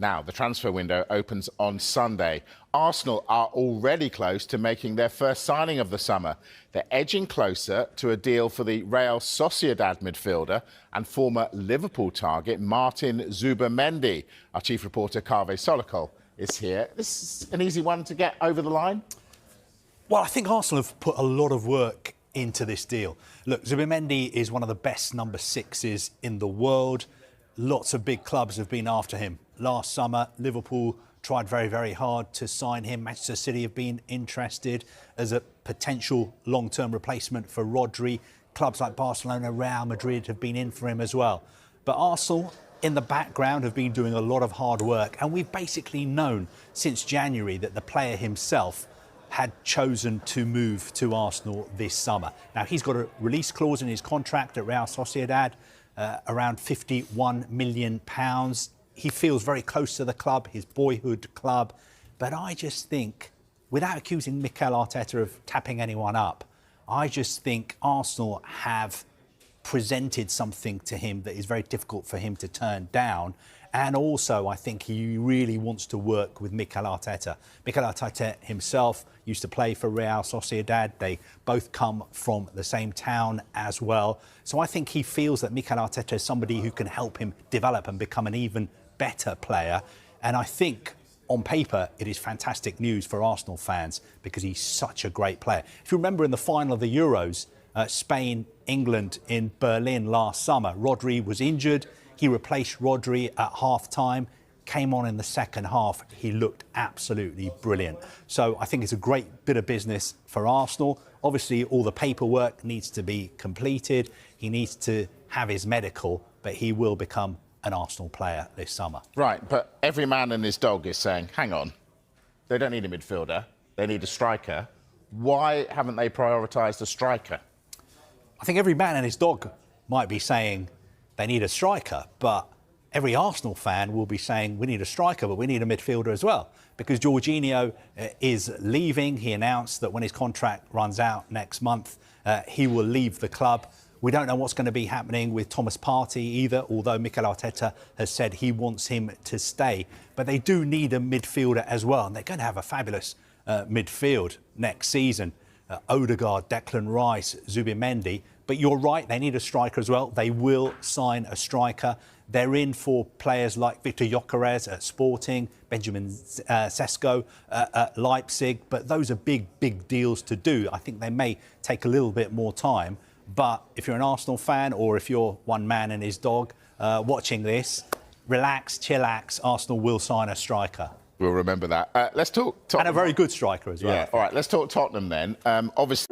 Now, the transfer window opens on Sunday. Arsenal are already close to making their first signing of the summer. They're edging closer to a deal for the Real Sociedad midfielder and former Liverpool target Martin Zubimendi. Our chief reporter, Kaveh Solokol, is here. This is an easy one to get over the line. Well, I think Arsenal have put a lot of work into this deal. Look, Zubimendi is one of the best number sixes in the world. Lots of big clubs have been after him. Last summer, Liverpool tried very, very hard to sign him. Manchester City have been interested as a potential long-term replacement for Rodri. Clubs like Barcelona, Real Madrid have been in for him as well. But Arsenal, in the background, have been doing a lot of hard work. And we've basically known since January that the player himself had chosen to move to Arsenal this summer. Now, he's got a release clause in his contract at Real Sociedad, around £51 million. He feels very close to the club, his boyhood club. But I just think, without accusing Mikel Arteta of tapping anyone up, I just think Arsenal have presented something to him that is very difficult for him to turn down. And also, I think he really wants to work with Mikel Arteta. Mikel Arteta himself used to play for Real Sociedad. They both come from the same town as well. So I think he feels that Mikel Arteta is somebody who can help him develop and become an even better player. And I think, on paper, it is fantastic news for Arsenal fans because he's such a great player. If you remember in the final of the Euros, Spain, England in Berlin last summer, Rodri was injured. He replaced Rodri at half-time, came on in the second half. He looked absolutely brilliant. So I think it's a great bit of business for Arsenal. Obviously, all the paperwork needs to be completed. He needs to have his medical, but he will become an Arsenal player this summer. Right, but every man and his dog is saying, hang on, they don't need a midfielder, they need a striker. Why haven't they prioritised a striker? I think every man and his dog might be saying they need a striker, but every Arsenal fan will be saying we need a striker, but we need a midfielder as well. Because Jorginho is leaving. He announced that when his contract runs out next month, he will leave the club. We don't know what's going to be happening with Thomas Partey either, although Mikel Arteta has said he wants him to stay. But they do need a midfielder as well, and they're going to have a fabulous midfield next season. Odegaard, Declan Rice, Zubimendi. But you're right, they need a striker as well. They will sign a striker. They're in for players like Victor Gyökeres at Sporting, Benjamin Sesko at Leipzig. But those are big, big deals to do. I think they may take a little bit more time. But if you're an Arsenal fan or if you're one man and his dog watching this, relax, chillax, Arsenal will sign a striker. We'll remember that. Let's talk Tottenham. And a very good striker as well. Yeah, all right, let's talk Tottenham then. Obviously.